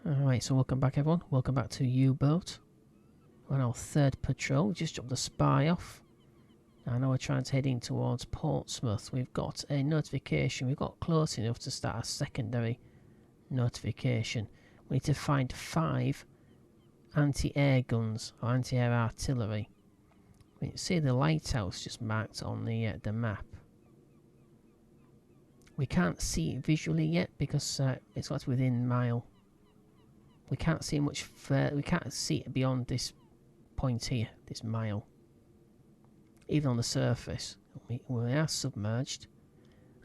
Alright, so welcome back everyone. Welcome back to U-Boat. We're on our third patrol. We just dropped the spy off. I know we're trying to head in towards Portsmouth. We've got a notification. We've got close enough to start a secondary notification. We need to find 5 anti-air guns or anti-air artillery. We can see the lighthouse just marked on the map. We can't see it visually yet because it's got within mile. We can't see much further. We can't see it beyond this point here, this mile. Even on the surface, we are submerged,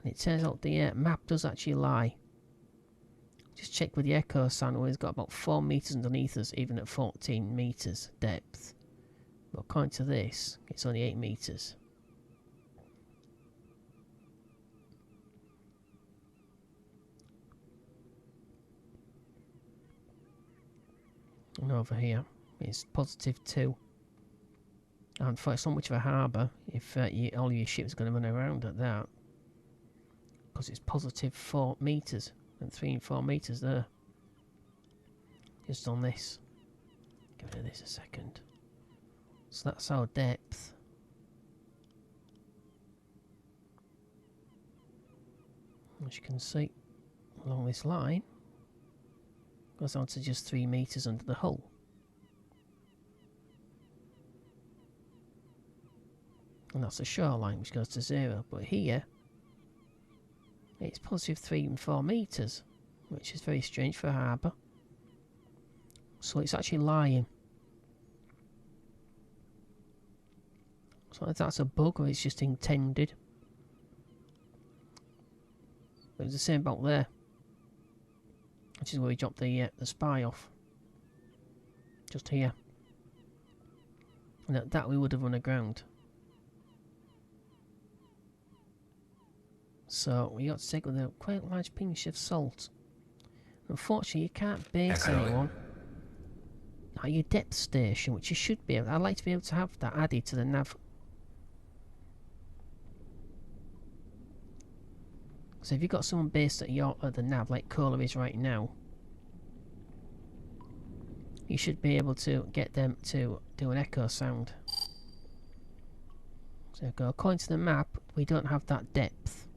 and it turns out the map does actually lie. Just check with the echo sound. It's got about 4 meters underneath us, even at 14 meters depth. But according to this, it's only 8 meters. And over here, it's +2. And for it's not much of a harbour if all your ships are going to run around at that. Because it's +4 meters. And 3 and 4 meters there. Just on this. Give rid of this a second. So that's our depth. As you can see, along this line, goes on to just 3 meters under the hull. And that's the shoreline, which goes to 0. But here, it's +3 and 4 meters, which is very strange for a harbour. So it's actually lying. So if that's a bug or it's just intended. But it's the same about there, which is where we dropped the spy off. Just here. And at that we would have run aground. So we got to take with a quite large pinch of salt. Unfortunately, you can't base anyone at your depth station, which you should be able. I'd like to be able to have that added to the nav. So if you've got someone based at the nav, like Kohler is right now, you should be able to get them to do an echo sound. So go according to the map, we don't have that depth.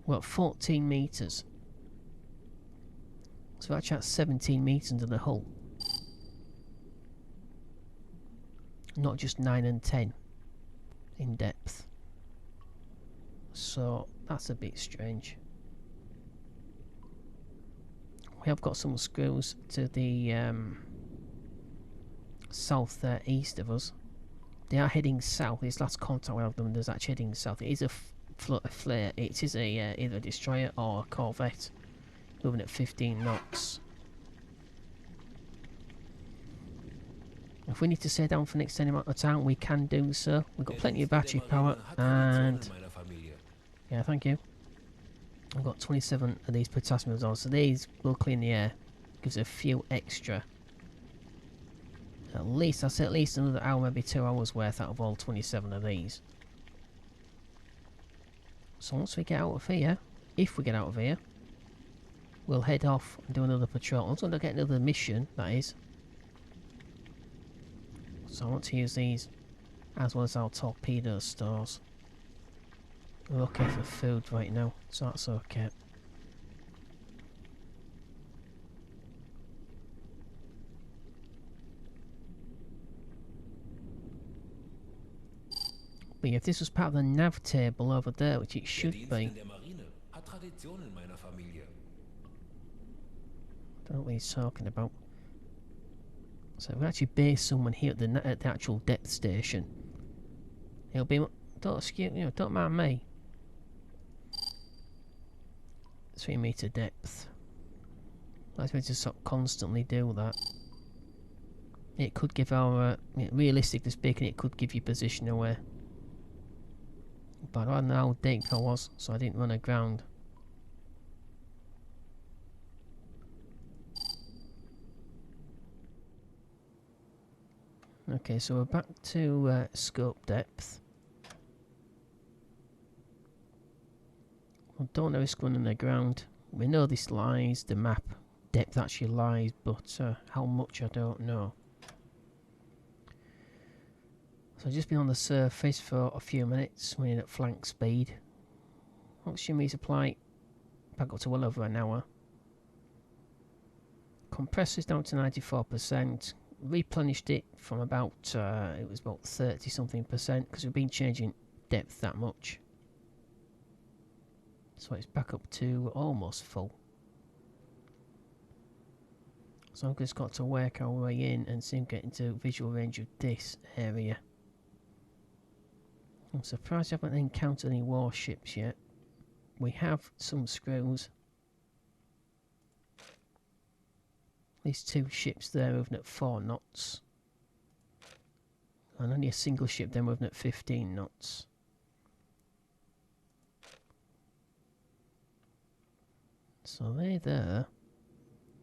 We're at 14 meters. So we're actually at 17 meters under the hull. Not just 9 and 10 in depth. So that's a bit strange. We have got some screws to the south east of us. They are heading south. This last contact we have them is actually heading south. It is a flare. It is a either a destroyer or a corvette, moving at 15 knots. If we need to stay down for an extended amount of time, we can do so. We've got plenty of battery power, and yeah, thank you. I've got 27 of these potassium on, so these will clean the air. Gives a few extra. At least, I'd say at least another hour, maybe 2 hours worth out of all 27 of these. So once we get out of here, if we get out of here, we'll head off and do another patrol. I'm going to get another mission, that is. So I want to use these as well as our torpedo stores. We're okay for food right now, so that's okay. But if this was part of the nav table over there, which it should be. I don't know what he's talking about. So if we actually base someone here at the actual depth station, it'll be, don't mind me. 3 meter depth. Let's be to sort of constantly do that. It could give our, realistically speaking, it could give you position away. But I don't know how deep I was, so I didn't run aground. Okay, so we're back to scope depth. I don't risk running aground. We know this lies, the map depth actually lies, but how much I don't know. So I've just been on the surface for a few minutes, running at flank speed. Oxygen resupply back up to well over an hour. Compressor's down to 94%. Replenished it from about, it was about 30 something percent, because we've been changing depth that much. So it's back up to almost full. So I've just got to work our way in and see him get into visual range of this area. I'm surprised I haven't encountered any warships yet. We have some screws. These two ships there moving at 4 knots. And only a single ship there moving at 15 knots. So they're there.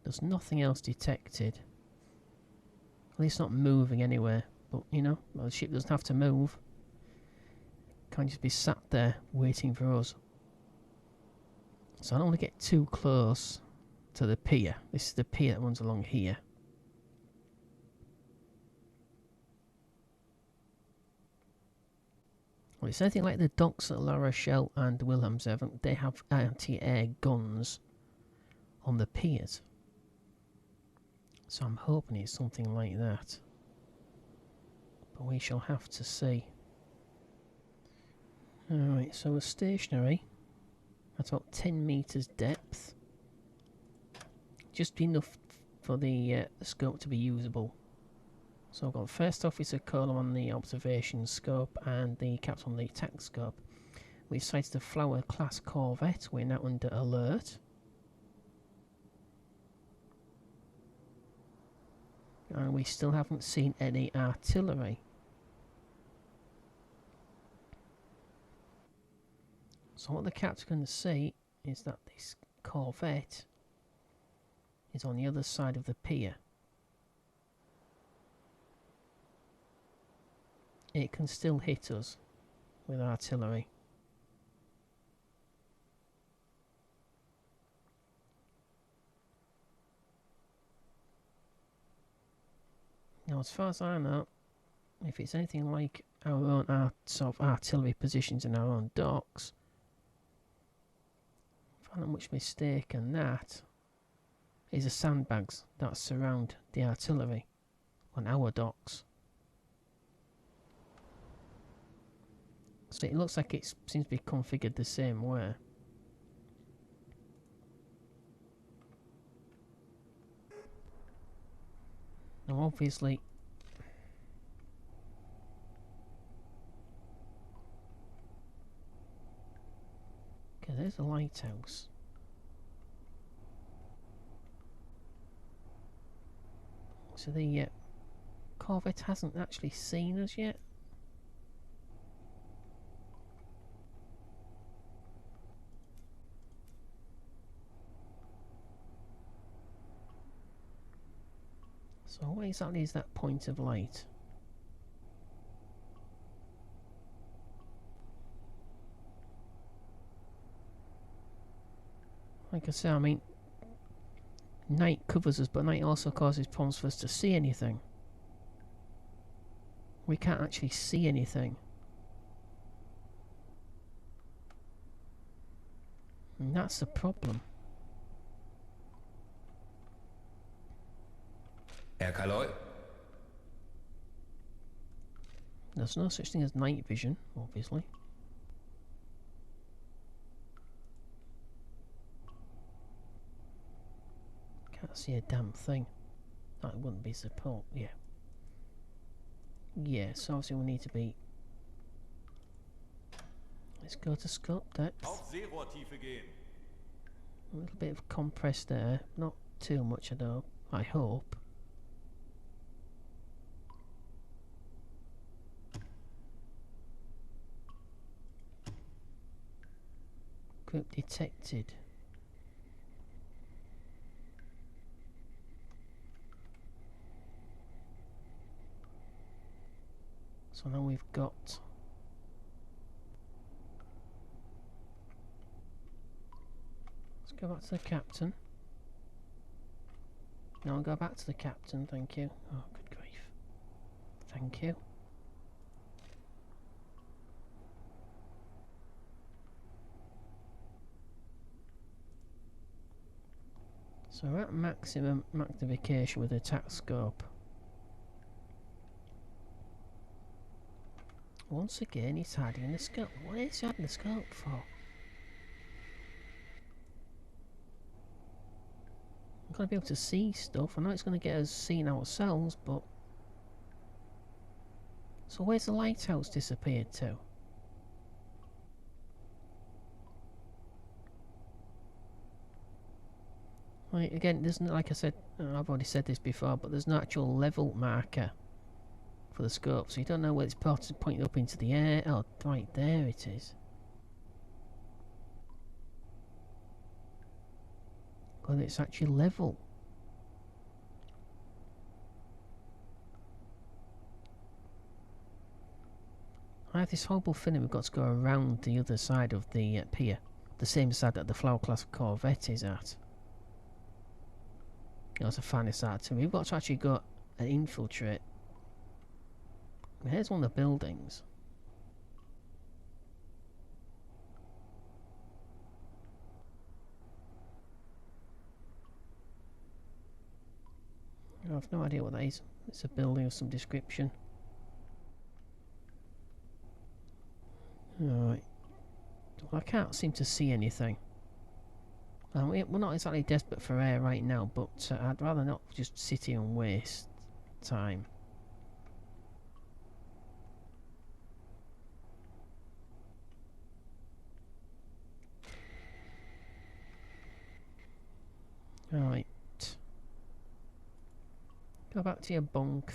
There's nothing else detected. At least not moving anywhere. But, you know, the ship doesn't have to move. Can't just be sat there waiting for us. So I don't want to get too close to the pier. This is the pier that runs along here. Well, it's anything like the docks at La Rochelle and Wilhelmshaven. They have anti-air guns on the piers. So I'm hoping it's something like that. But we shall have to see. Alright, so we're stationary at about 10 metres depth. Just enough for the scope to be usable. So I've got first officer column on the observation scope and the captain on the attack scope. We've sighted the Flower class corvette. We're now under alert. And we still haven't seen any artillery. So what the captain can see is that this corvette is on the other side of the pier. It can still hit us with artillery. Now, as far as I know, if it's anything like our own sort of artillery positions in our own docks, if I'm not much mistaken, that is the sandbags that surround the artillery on our docks. So it looks like it seems to be configured the same way. Now obviously okay, there's a lighthouse. So the corvette hasn't actually seen us yet. So what exactly is that point of light? Like I say, I mean, night covers us, but night also causes problems for us to see anything. We can't actually see anything. And that's the problem. Herr Kaloy? There's no such thing as night vision, obviously. Can't see a damn thing. That wouldn't be support, yeah. Yeah, so obviously we need to be... Let's go to scope depth. A little bit of compressed air, not too much I hope. Group detected. So now we've got... Let's go back to the captain. Now I'll go back to the captain, thank you. Oh, good grief. Thank you. So we're at maximum magnification with the attack scope. Once again, he's hiding the scope. What is he hiding the scope for? I'm going to be able to see stuff. I know it's going to get us seeing ourselves, but... So where's the lighthouse disappeared to? Right, again, there's no, like I said, I've already said this before, but there's no actual level marker for the scope, so you don't know where it's pointing up into the air. Oh, right there it is. Whether it's actually level. I have this horrible feeling we've got to go around the other side of the pier. The same side that the Flower class corvette is at. That's a funny side to me. We've got to actually go and infiltrate. Here's one of the buildings. I have no idea what that is. It's a building of some description. Alright. Well, I can't seem to see anything. We're not exactly desperate for air right now, but I'd rather not just sit here and waste time. Right. Go back to your bunk.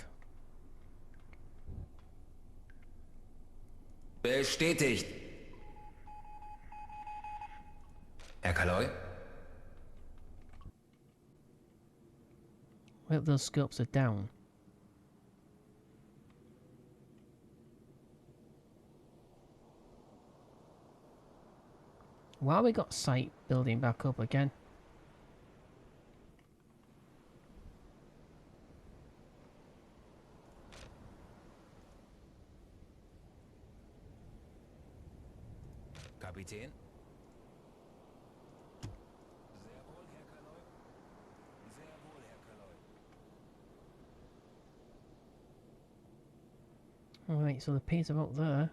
Bestätigt. Herr Kaloy? Well, those scopes are down. Why we got sight building back up again? Kapitän? Alright, so the P's are up there.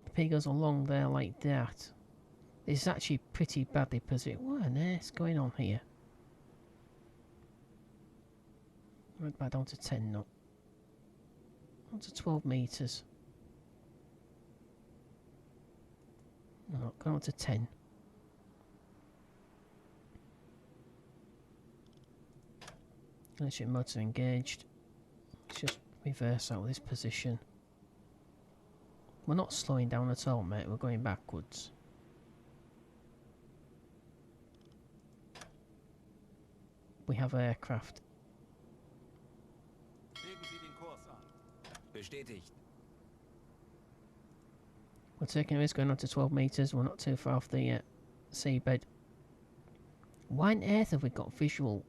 The P goes along there like that. This is actually pretty badly positioned. What on earth's going on here? Right back down to 10 now. Down to 12 metres. No, go on to 10. Electric motor engaged. Let's just reverse out of this position. We're not slowing down at all, mate. We're going backwards. We have aircraft. Bestätigt. We're taking a risk going on to 12 metres. We're not too far off the seabed. Why on earth have we got visual?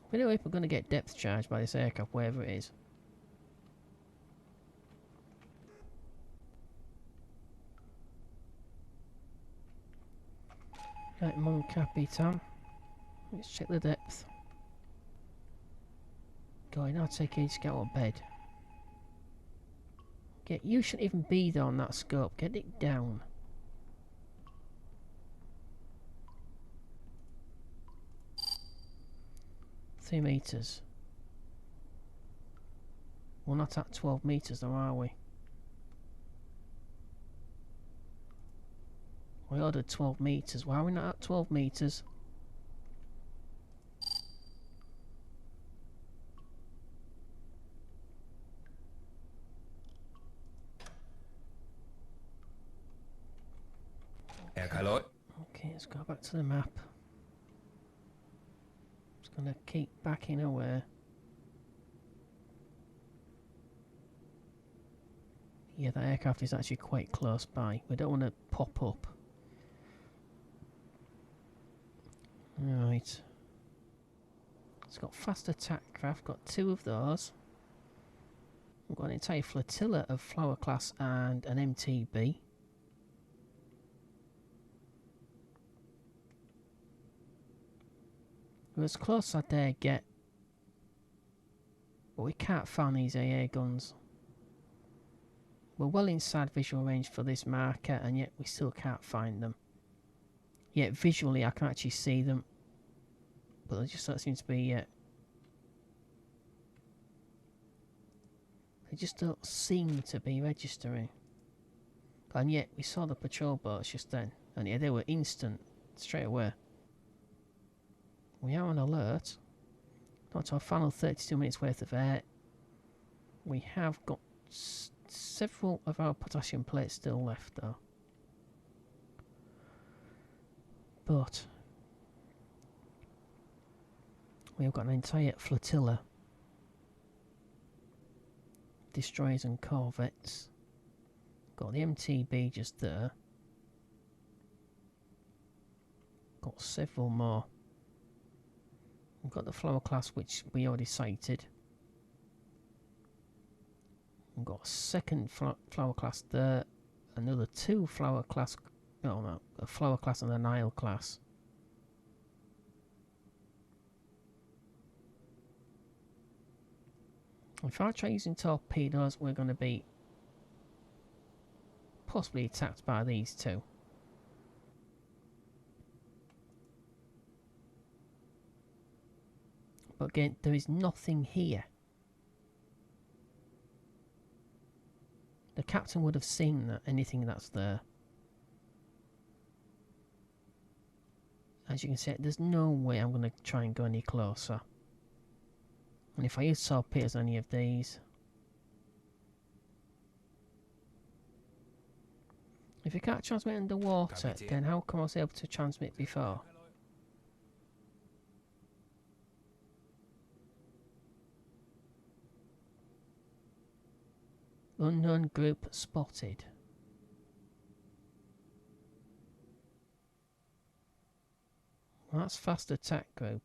But anyway, we're going to get depth charged by this aircraft, wherever it is. Right, Mon Capitan. Let's check the depth. Going, I'll take you to get out of bed. You shouldn't even be there on that scope. Get it down. Three metres. We're not at 12 metres though, are we? We ordered 12 metres. Why are we not at 12 metres? Herr Kaloy? Okay, let's go back to the map. Just gonna keep backing away. Yeah, that aircraft is actually quite close by. We don't want to pop up. Right. It's got fast attack craft, got 2 of those. We've got an entire flotilla of Flower class and an MTB. We're as close as I dare get. But we can't find these AA guns. We're well inside visual range for this marker, and yet we still can't find them. Yet visually I can actually see them. But they just don't seem to be... they just don't seem to be registering. And yet we saw the patrol boats just then. And yeah, they were instant, straight away. We are on alert. Got to our final 32 minutes worth of air. We have got several of our potassium plates still left though. But we've got an entire flotilla. Destroyers and corvettes. Got the MTB just there. Got several more. We've got the Flower class, which we already sighted. We've got a second Flower class there. Another 2 Flower class. No, a Flower class and a Nile class. If I try using torpedoes, we're going to be possibly attacked by these 2. But again, there is nothing here. The captain would have seen that anything that's there. As you can see, there's no way I'm going to try and go any closer. And if I use torpedoes on any of these... If you can't transmit underwater, then how come I was able to transmit before? Unknown group spotted. Well, that's fast attack group.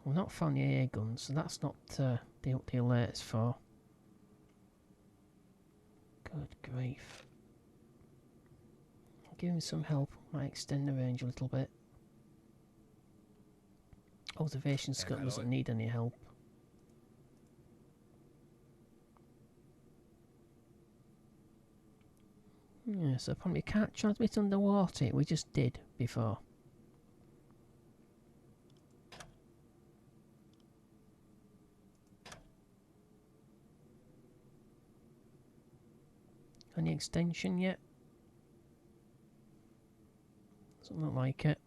We've not found the AA guns, so that's not the alerts for. Good grief. Give him some help. Might extend the range a little bit. Observation scope doesn't need any help. Yeah, so apparently we can't transmit underwater. We just did before. Any extension yet? Doesn't look like it.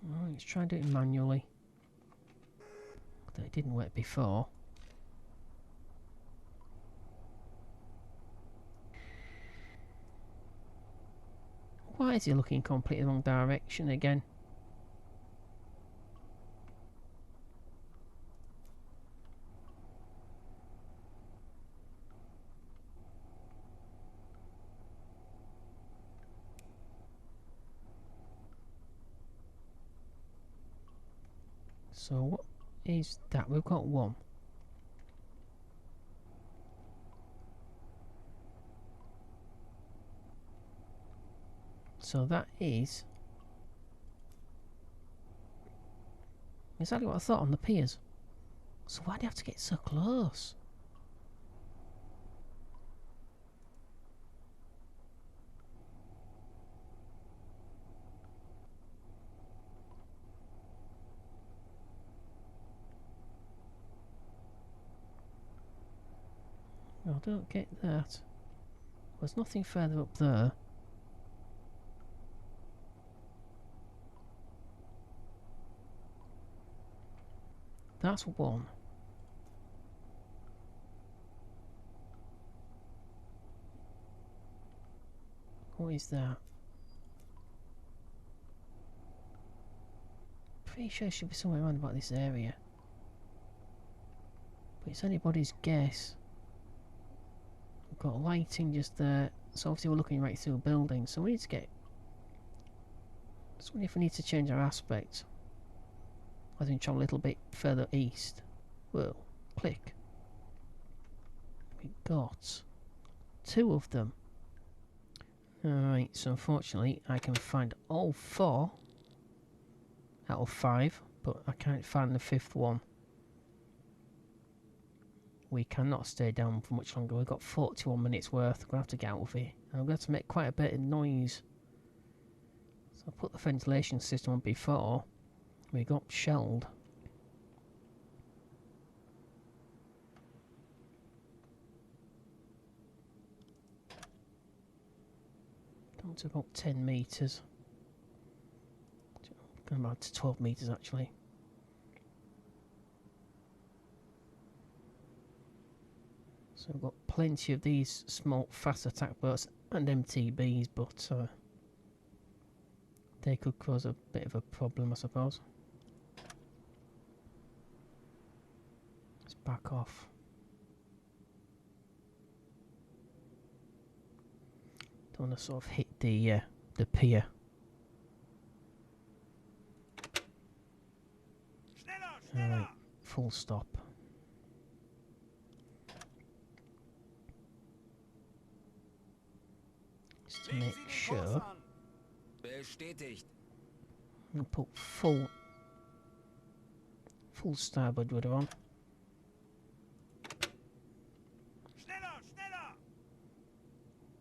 Right, let's try and do it manually. That it didn't work before. Why is he looking completely wrong direction again? So what is that? We've got 1. So that is exactly what I thought on the piers. So why do you have to get so close? I don't get that. There's nothing further up there. That's 1. What is that? Pretty sure it should be somewhere around about this area. But it's anybody's guess. We've got lighting just there. So obviously we're looking right through a building. So we need to get... I just wonder if we need to change our aspect. I think travel a little bit further east. Whoa. Click. We got 2 of them. Alright, so unfortunately I can find all 4 out of 5, but I can't find the 5th one. We cannot stay down for much longer. We've got 41 minutes worth. We're going to have to get out of here. And I'm going to have to make quite a bit of noise. So I put the ventilation system on before we got shelled. Down to about 10 metres. Going about to 12 metres actually. So we've got plenty of these small fast attack boats and MTBs, but they could cause a bit of a problem, I suppose. Let's back off. Don't want to sort of hit the pier. Alright, full stop. Just to make sure. Bestätigt. I'll put full starboard rudder on.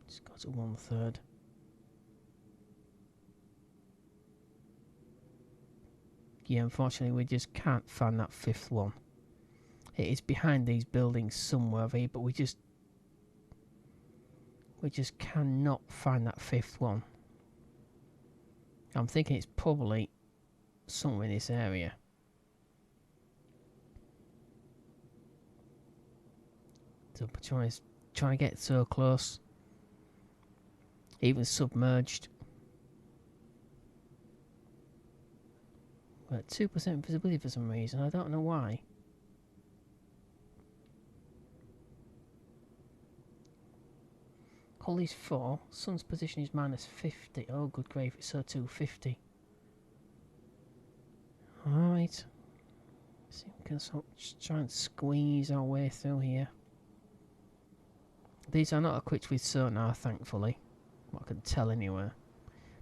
Just got to 1/3. Yeah, unfortunately we just can't find that 5th one. It is behind these buildings somewhere here, but we just cannot find that 5th one. I'm thinking it's probably somewhere in this area. So trying to get so close. Even submerged. We're at 2% visibility for some reason. I don't know why. Holly's 4. Sun's position is -50. Oh, good grave. It's so 250. Alright. See if we can sort of try and squeeze our way through here. These are not equipped with sonar, thankfully. What I can tell anywhere.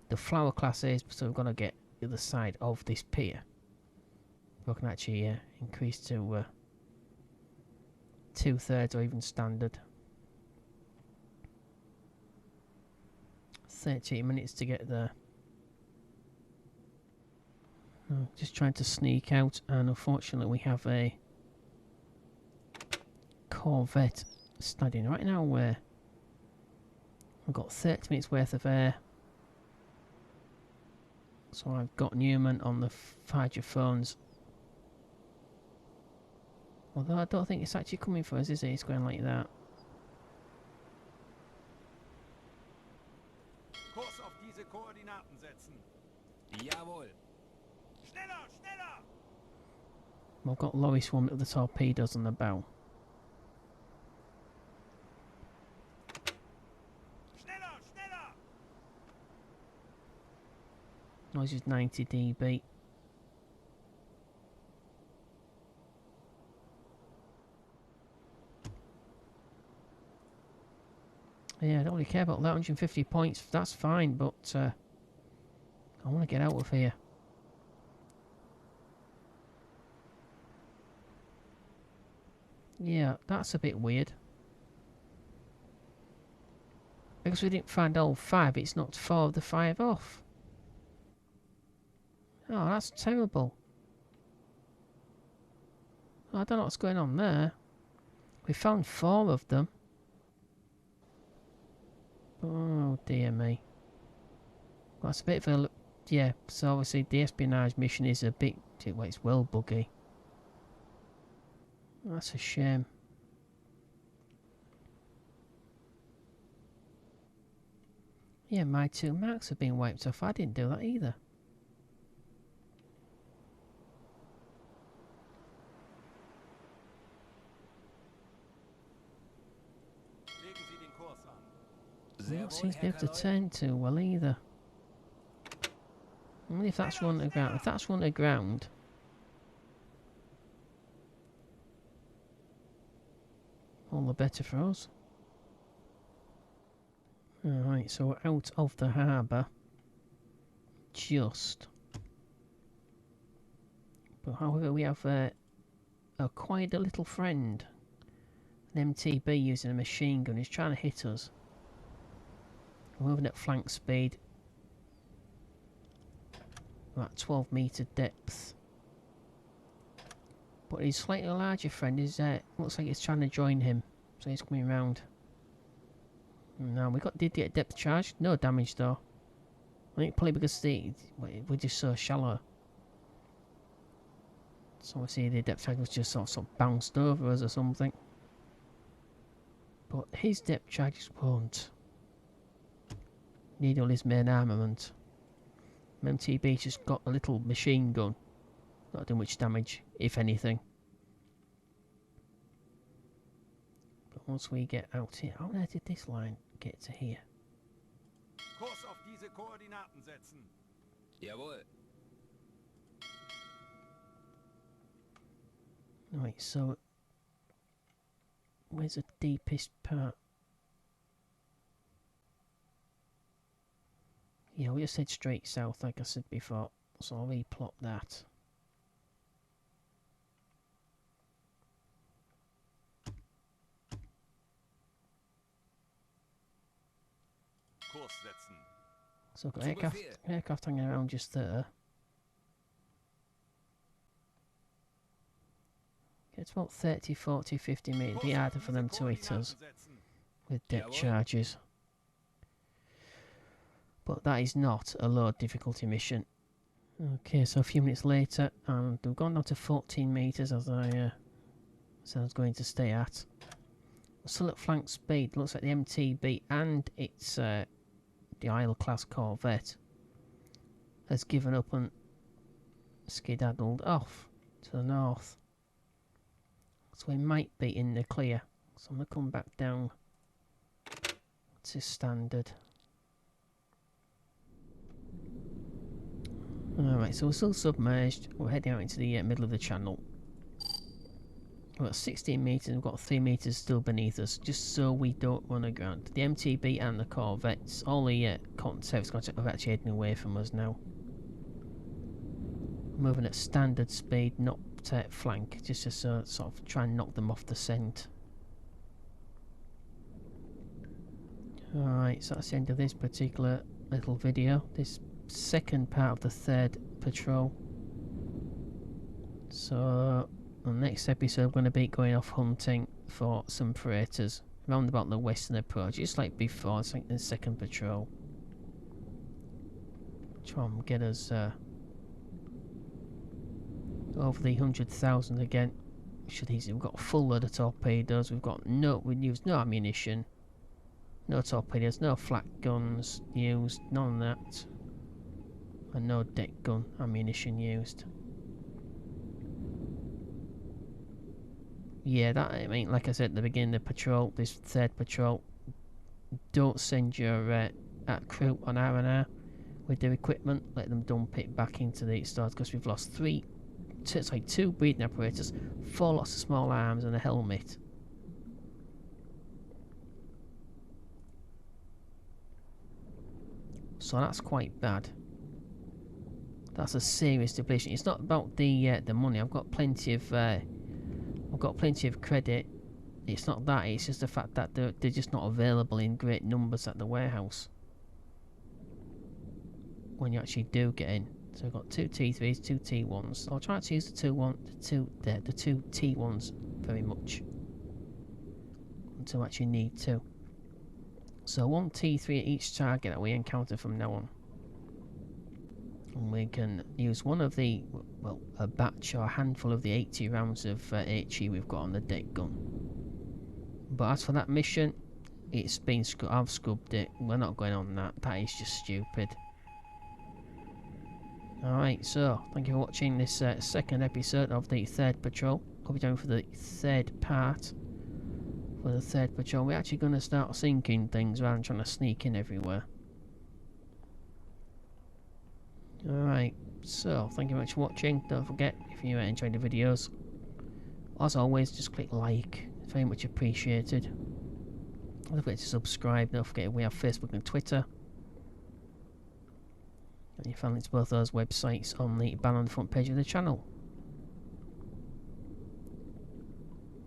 The flower class is, so we've got to get the other side of this pier. We can actually increase to 2/3 or even standard. 38 minutes to get there. Just trying to sneak out, and unfortunately we have a Corvette standing right now where we've got 30 minutes worth of air. So I've got Newman on the hydrophones. Although I don't think it's actually coming for us, is it? It's going like that. Kurs auf diese Koordinaten setzen. Jawohl. Schneller, schneller! I've got Loris one of the torpedoes on the bow. Schneller, schneller! Noise is 90 dB. Yeah, I don't really care about that. 150 points, that's fine, but I want to get out of here. Yeah, that's a bit weird. Because we didn't find all 5, it's knocked 4 of the 5 off. Oh, that's terrible. I don't know what's going on there. We found 4 of them. Oh dear me. Well, that's a bit of a... Yeah, so obviously the espionage mission is a bit... Well, it's well buggy. That's a shame. Yeah, my 2 marks have been wiped off. I didn't do that either. Legen Sie den Kurs an. Sehr Don't wohl, seem to be Herr able to Cutaway. turn too well either. I wonder if that's run to ground. If that's run to ground, all the better for us. Alright, so we're out of the harbour. Just. But however, we have acquired a little friend. An MTB using a machine gun. He's trying to hit us. We're moving at flank speed. About 12 metre depth. But his slightly larger friend is looks like he's trying to join him. So he's coming round. Now we did get a depth charge. No damage though. I think probably because we're just so shallow. So I see the depth charge was just sort of bounced over us or something. But his depth charges won't need all his main armament. MTB's just got a little machine gun. Not doing much damage, if anything. But once we get out here... How did this line get to here? Kurs auf diese Koordinaten setzen. Jawohl. Right, so... Where's the deepest part? Yeah, we just head straight south, like I said before. So I'll replot that. Kurs setzen. So I've got aircraft hanging around just there. It's about 30, 40, 50 metres. It'd be harder for them to hit us with depth charges. But that is not a low difficulty mission. Okay, so a few minutes later, and we've gone down to 14 metres as I said I was going to stay at. We're still at flank speed. Looks like the MTB and its the Isle class corvette has given up and skedaddled off to the north. So we might be in the clear. So I'm going to come back down to standard. Alright, so we're still submerged. We're heading out into the middle of the channel. We've got 16 metres, we've got 3 metres still beneath us, just so we don't run aground. The MTB and the corvettes, all the concepts are actually heading away from us now. Moving at standard speed, not flank, just to sort of try and knock them off the scent. Alright, so that's the end of this particular little video. This second part of the 3rd patrol. So on the next episode we're going to be going off hunting for some freighters round about the western approach, just like before. It's like the 2nd patrol. Try and get us over the 100,000 again. Should easy. We've got a full load of torpedoes. We've used no ammunition, no torpedoes, no flak guns used, none of that. And no deck gun ammunition used. Yeah, that, I mean, like I said at the beginning of the patrol, this 3rd patrol, don't send your crew on R&R with their equipment. Let them dump it back into the stores, because we've lost 2 breathing apparatus, 4 lots of small arms and a helmet. So that's quite bad. That's a serious depletion. It's not about the money. I've got plenty of credit. It's not that. It's just the fact that they're just not available in great numbers at the warehouse when you actually do get in. So we've got 2 T3s, 2 T1s. I'll try to use the two T1s very much until I actually need to. So 1 T3 at each target that we encounter from now on. And we can use one of the, well, a batch or a handful of the 80 rounds of HE we've got on the deck gun. But as for that mission, it's been I've scrubbed it. We're not going on that. That is just stupid. Alright, so thank you for watching this second episode of the third patrol. I'll be doing for the third part. For the third patrol, we're actually going to start sinking things rather than trying to sneak in everywhere. Alright, so thank you very much for watching. Don't forget, if you enjoyed the videos, as always, just click like. It's very much appreciated. Don't forget to subscribe. Don't forget we have Facebook and Twitter. And you find links to both those websites on the banner on the front page of the channel.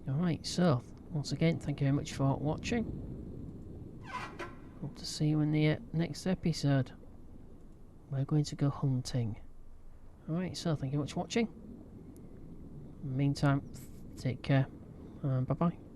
Alright, so once again, thank you very much for watching. Hope to see you in the next episode. We're going to go hunting. Alright, so thank you very much for watching. In the meantime, take care. Bye bye.